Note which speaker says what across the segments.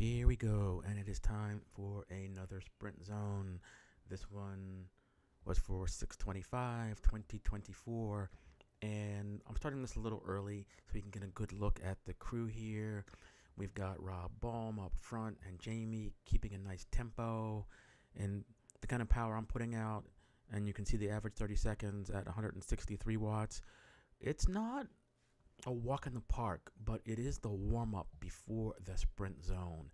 Speaker 1: Here we go, and it is time for another sprint zone. This one was for 6/25/2024, and I'm starting this a little early so we can get a good look at the crew here. We've got Rob Baum up front and Jamie keeping a nice tempo and the kind of power I'm putting out, and you can see the average 30 seconds at 163 watts. It's not a walk in the park, but it is the warm-up before the sprint zone,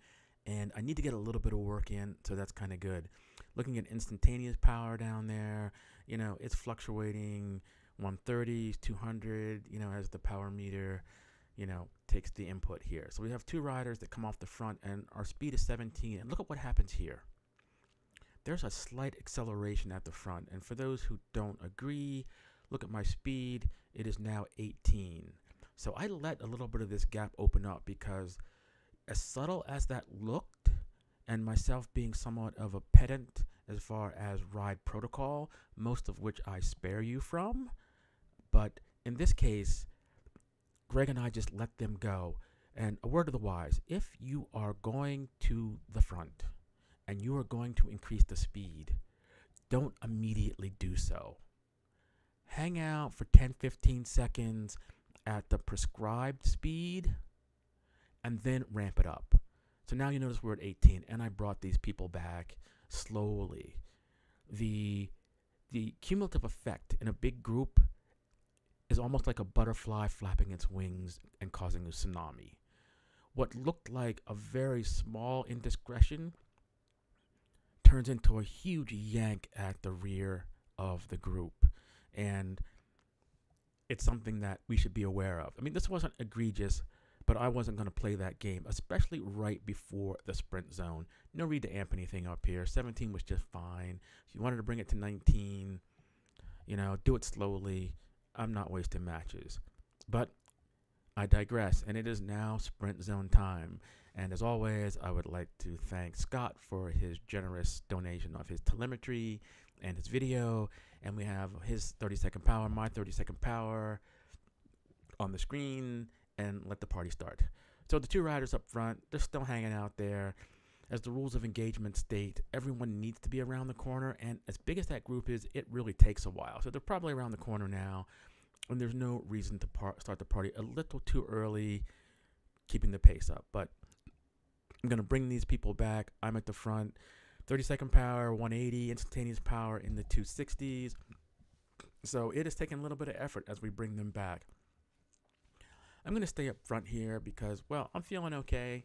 Speaker 1: and I need to get a little bit of work in, so that's kind of good. Looking at instantaneous power down there, it's fluctuating 130s, 200, as the power meter takes the input here. So we have two riders that come off the front, and our speed is 17, and look at what happens here. There's a slight acceleration at the front, and for those who don't agree, look at my speed. It is now 18. So I let a little bit of this gap open up because, as subtle as that looked, and myself being somewhat of a pedant as far as ride protocol, most of which I spare you from, but in this case, Greg and I just let them go. And a word of the wise, if you are going to the front and you are going to increase the speed, don't immediately do so. Hang out for 10-15 seconds at the prescribed speed and then ramp it up. So now you notice we're at 18, and I brought these people back slowly. The cumulative effect in a big group is almost like a butterfly flapping its wings and causing a tsunami. What looked like a very small indiscretion turns into a huge yank at the rear of the group, and it's something that we should be aware of. I mean, this wasn't egregious, but I wasn't going to play that game, especially right before the sprint zone. No need to amp anything up here. 17 was just fine. If you wanted to bring it to 19, do it slowly. I'm not wasting matches. But I digress, and it is now sprint zone time. And as always, I would like to thank Scott for his generous donation of his telemetry and his video, and we have his 30-second power, my 30-second power on the screen, and let the party start. So the two riders up front, they're still hanging out there. As the rules of engagement state, everyone needs to be around the corner, and as big as that group is, it really takes a while. So they're probably around the corner now, and there's no reason to start the party a little too early, keeping the pace up. But I'm going to bring these people back. I'm at the front. 30-second power, 180, instantaneous power in the 260s. So it is taking a little bit of effort as we bring them back. I'm going to stay up front here because, well, I'm feeling okay,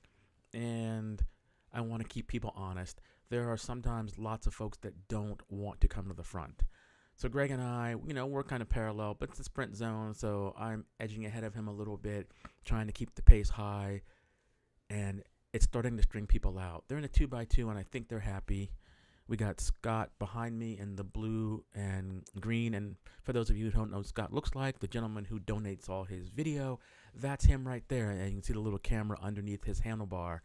Speaker 1: and I want to keep people honest. There are sometimes lots of folks that don't want to come to the front. So Greg and I, we're kind of parallel, but it's a sprint zone, so I'm edging ahead of him a little bit, trying to keep the pace high, and it's starting to string people out. They're in a 2x2, and I think they're happy. We got Scott behind me in the blue and green, and for those of you who don't know what Scott looks like, the gentleman who donates all his video, that's him right there, and you can see the little camera underneath his handlebar,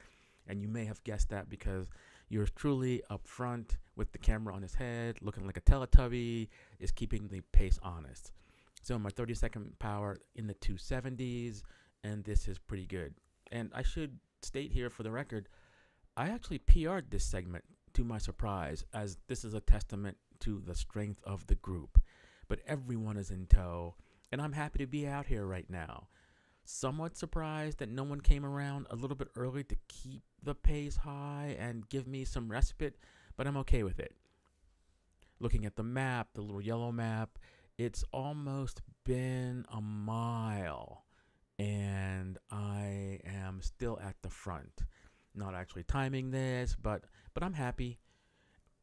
Speaker 1: and you may have guessed that because yours truly up front with the camera on his head, looking like a Teletubby, is keeping the pace honest. So my 30-second power in the 270s, and this is pretty good. And I should state here for the record, I actually PR'd this segment to my surprise, as this is a testament to the strength of the group. But everyone is in tow, and I'm happy to be out here right now. Somewhat surprised that no one came around a little bit early to keep the pace high and give me some respite, but I'm okay with it. Looking at the map, the little yellow map, it's almost been a mile, and I am still at the front. Not actually timing this, but I'm happy,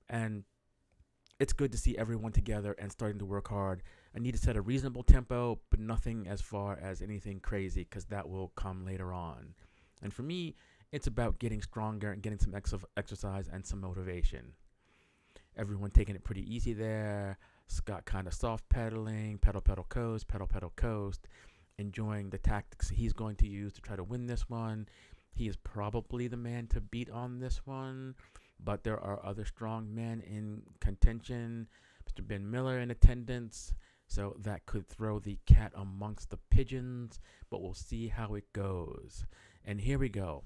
Speaker 1: and it's good to see everyone together and starting to work hard. I need to set a reasonable tempo, but nothing as far as anything crazy, because that will come later on. And for me, it's about getting stronger and getting some exercise and some motivation. Everyone taking it pretty easy there. Scott kind of soft pedaling, pedal, coast, enjoying the tactics he's going to use to try to win this one. He is probably the man to beat on this one, but there are other strong men in contention. Mr. Ben Miller in attendance, so that could throw the cat amongst the pigeons, but we'll see how it goes. And here we go.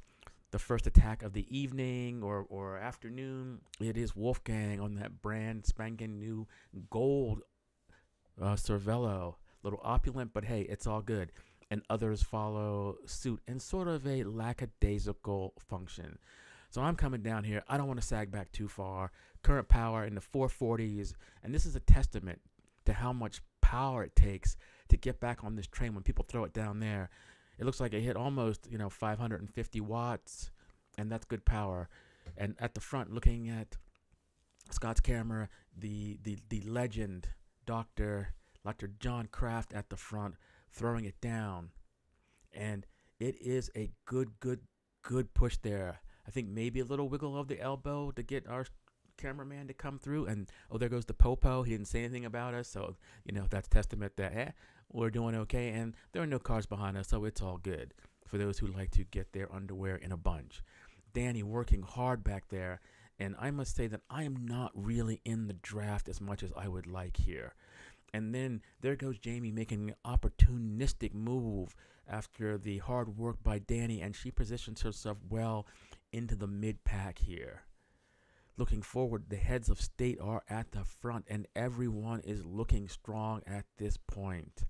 Speaker 1: the first attack of the evening or afternoon. It is Wolfgang on that brand spanking new gold Cervelo. Little opulent, but hey, it's all good. And others follow suit in sort of a lackadaisical function. So I'm coming down here. I don't want to sag back too far. Current power in the 440s. And this is a testament to how much power it takes to get back on this train when people throw it down there. It looks like it hit almost, 550 watts. And that's good power. And at the front, looking at Scott's camera, the legend, Dr. John Kraft at the front, throwing it down. And it is a good push there. I think maybe a little wiggle of the elbow to get our cameraman to come through. And, oh, there goes the popo. He didn't say anything about us. So, that's testament that, we're doing okay. And there are no cars behind us, so it's all good for those who like to get their underwear in a bunch. Danny working hard back there. And I must say that I am not really in the draft as much as I would like here. And then there goes Jamie making an opportunistic move after the hard work by Danny, and she positions herself well into the mid-pack here. Looking forward, the heads of state are at the front, and everyone is looking strong at this point.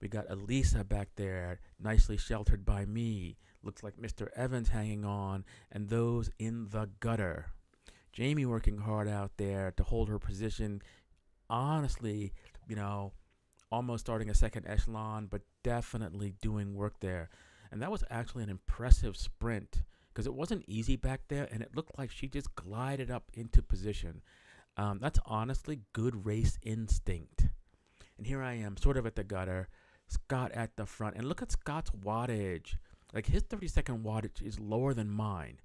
Speaker 1: We got Elisa back there, nicely sheltered by me. Looks like Mr. Evans hanging on, and those in the gutter. Jamie working hard out there to hold her position. Honestly, almost starting a second echelon, but definitely doing work there. And that was actually an impressive sprint because it wasn't easy back there, and it looked like she just glided up into position. That's honestly good race instinct. And here I am, sort of at the gutter, Scott at the front. And look at Scott's wattage. Like, his 30-second wattage is lower than mine.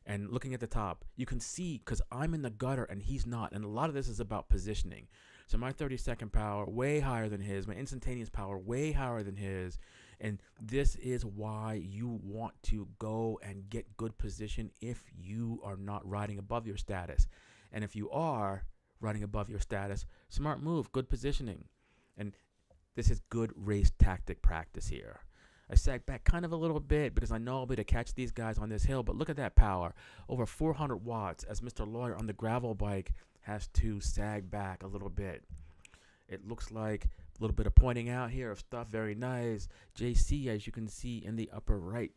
Speaker 1: And looking at the top, you can see, because I'm in the gutter and he's not. And a lot of this is about positioning. So my 30-second power, way higher than his. My instantaneous power, way higher than his. And this is why you want to go and get good position if you are not riding above your status. And if you are riding above your status, smart move, good positioning. And this is good race tactic practice here. I sag back kind of a little bit because I know I'll be able to catch these guys on this hill, but look at that power. Over 400 watts as Mr. Lawyer on the gravel bike has to sag back a little bit. It looks like a little bit of pointing out here of stuff. Very nice. JC, as you can see in the upper right,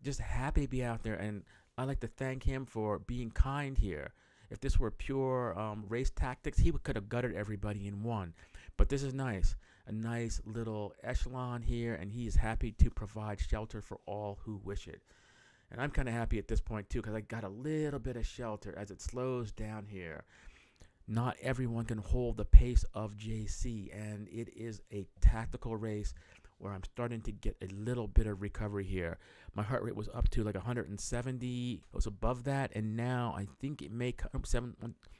Speaker 1: just happy to be out there, and I like to thank him for being kind here. If this were pure race tactics, he could have gutted everybody in one. But this is nice. A nice little echelon here, and he is happy to provide shelter for all who wish it. And I'm kind of happy at this point, too, because I got a little bit of shelter as it slows down here. Not everyone can hold the pace of JC, and it is a tactical race where I'm starting to get a little bit of recovery here. My heart rate was up to like 170. It was above that, and now I think it may come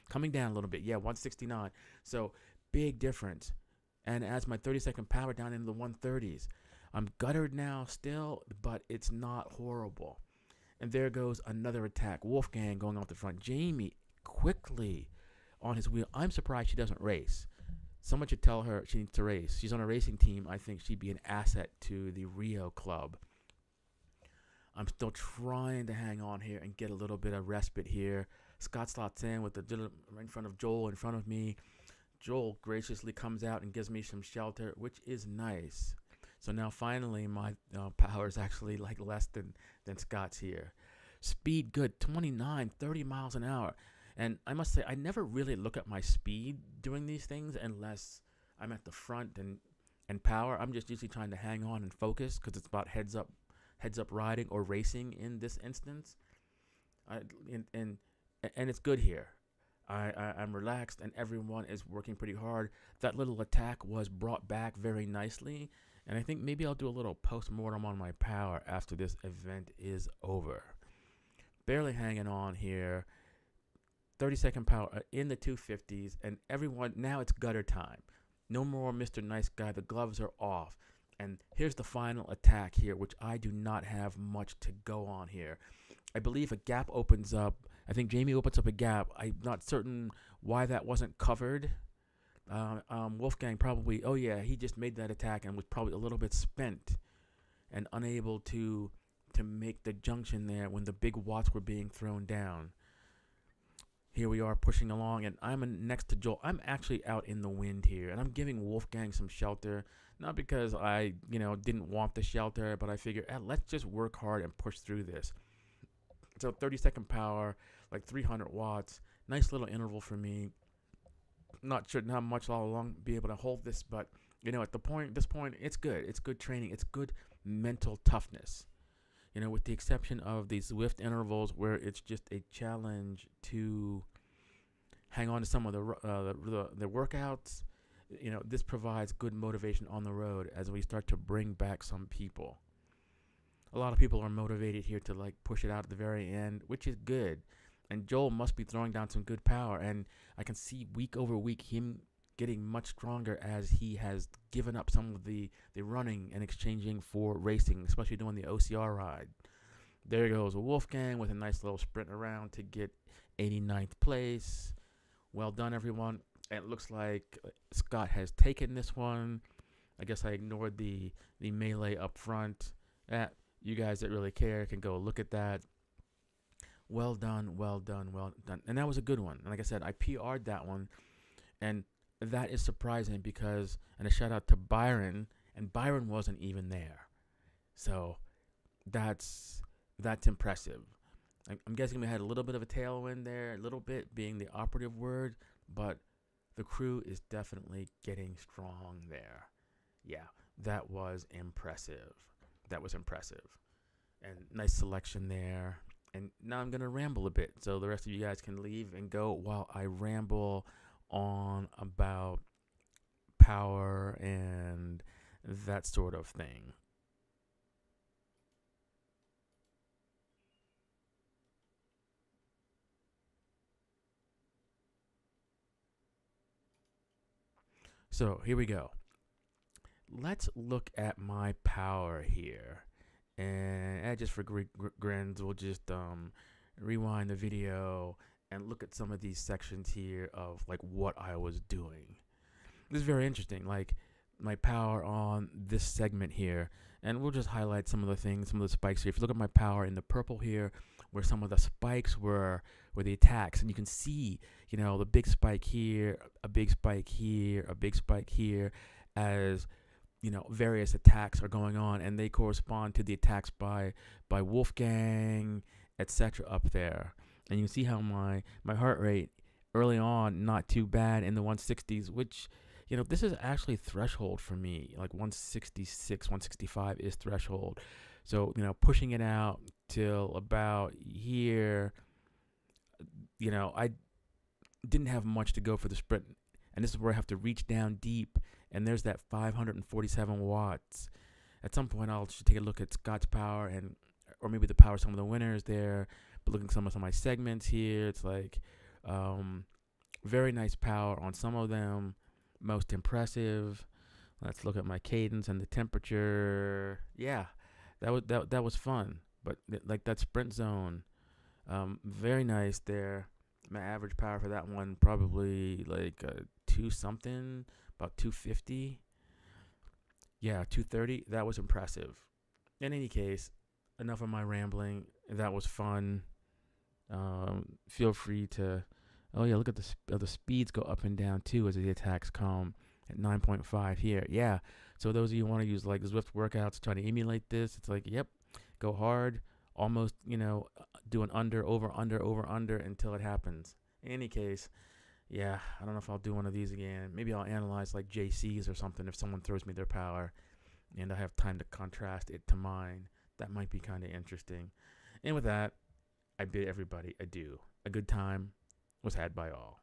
Speaker 1: coming down a little bit. Yeah, 169. So big difference. And as my 30-second power down into the 130s. I'm guttered now still, but it's not horrible. And there goes another attack. Wolfgang going off the front. Jamie quickly on his wheel. I'm surprised she doesn't race. Someone should tell her she needs to race. She's on a racing team. I think she'd be an asset to the Rio Club. I'm still trying to hang on here and get a little bit of respite here. Scott slots in with the right in front of Joel in front of me. Joel graciously comes out and gives me some shelter, which is nice. So now finally my power is actually like less than Scott's here. Speed good, 29, 30 miles an hour. And I must say, I never really look at my speed doing these things unless I'm at the front and power. I'm just usually trying to hang on and focus because it's about heads up riding or racing in this instance. And it's good here. I'm relaxed and everyone is working pretty hard. That little attack was brought back very nicely. And I think maybe I'll do a little post-mortem on my power after this event is over. Barely hanging on here. 30-second power in the 250s. And everyone, now it's gutter time. No more Mr. Nice Guy. The gloves are off. And here's the final attack here, which I do not have much to go on here. I believe a gap opens up. I think Jamie opens up a gap. I'm not certain why that wasn't covered. Wolfgang probably, oh yeah, he just made that attack and was probably a little bit spent and unable to to make the junction there when the big watts were being thrown down. Here we are pushing along, and I'm next to Joel. I'm actually out in the wind here, and I'm giving Wolfgang some shelter, not because I, didn't want the shelter, but I figured, let's just work hard and push through this. So 30-second power, like 300 watts, nice little interval for me. Not sure how much I'll long be able to hold this, but at this point, it's good. It's good training. It's good mental toughness. With the exception of these Zwift intervals where it's just a challenge to hang on to some of the workouts, this provides good motivation on the road as we start to bring back some people. A lot of people are motivated here to like push it out at the very end, which is good. And Joel must be throwing down some good power, and I can see week over week him getting much stronger as he has given up some of the running and exchanging for racing, especially doing the OCR ride. There goes Wolfgang with a nice little sprint around to get 89th place. Well done, everyone. And it looks like Scott has taken this one. I guess I ignored the melee up front. You guys that really care can go look at that. Well done, well done, well done. And that was a good one. And like I said, I PR'd that one. And that is surprising because, and a shout out to Byron, and Byron wasn't even there. So that's impressive. I'm guessing we had a little bit of a tailwind there, a little bit being the operative word, but the crew is definitely getting strong there. Yeah, that was impressive. That was impressive. And nice selection there. And now I'm going to ramble a bit so the rest of you guys can leave and go while I ramble on about power and that sort of thing. So here we go. Let's look at my power here. And just for grins, we'll just rewind the video and look at some of these sections here of like what I was doing. This is very interesting, like my power on this segment here, and we'll just highlight some of the things, some of the spikes here. If you look at my power in the purple here, where some of the spikes were the attacks, and you can see, the big spike here, a big spike here, a big spike here, as various attacks are going on, and they correspond to the attacks by Wolfgang, etc. up there. And you can see how my heart rate early on, not too bad in the 160s, which, this is actually threshold for me. Like 166, 165 is threshold. So, pushing it out till about here, I didn't have much to go for the sprint. And this is where I have to reach down deep. And there's that 547 watts. At some point, I'll take a look at Scott's power or maybe the power of some of the winners there. But looking at some of my segments here, it's like very nice power on some of them. Most impressive. Let's look at my cadence and the temperature. Yeah, that was fun. But like that sprint zone, very nice there. My average power for that one probably like 2 something, about 250. Yeah, 230. That was impressive. In any case, enough of my rambling. That was fun. Feel free to. Oh yeah, look at the speeds go up and down too as the attacks come at 9.5 here. Yeah. So those of you who want to use like Zwift workouts trying to emulate this, it's like, yep, go hard, almost, do an under, over, under until it happens. In any case, yeah, I don't know if I'll do one of these again. Maybe I'll analyze like JC's or something if someone throws me their power and I have time to contrast it to mine. That might be kind of interesting. And with that, I bid everybody adieu. A good time was had by all.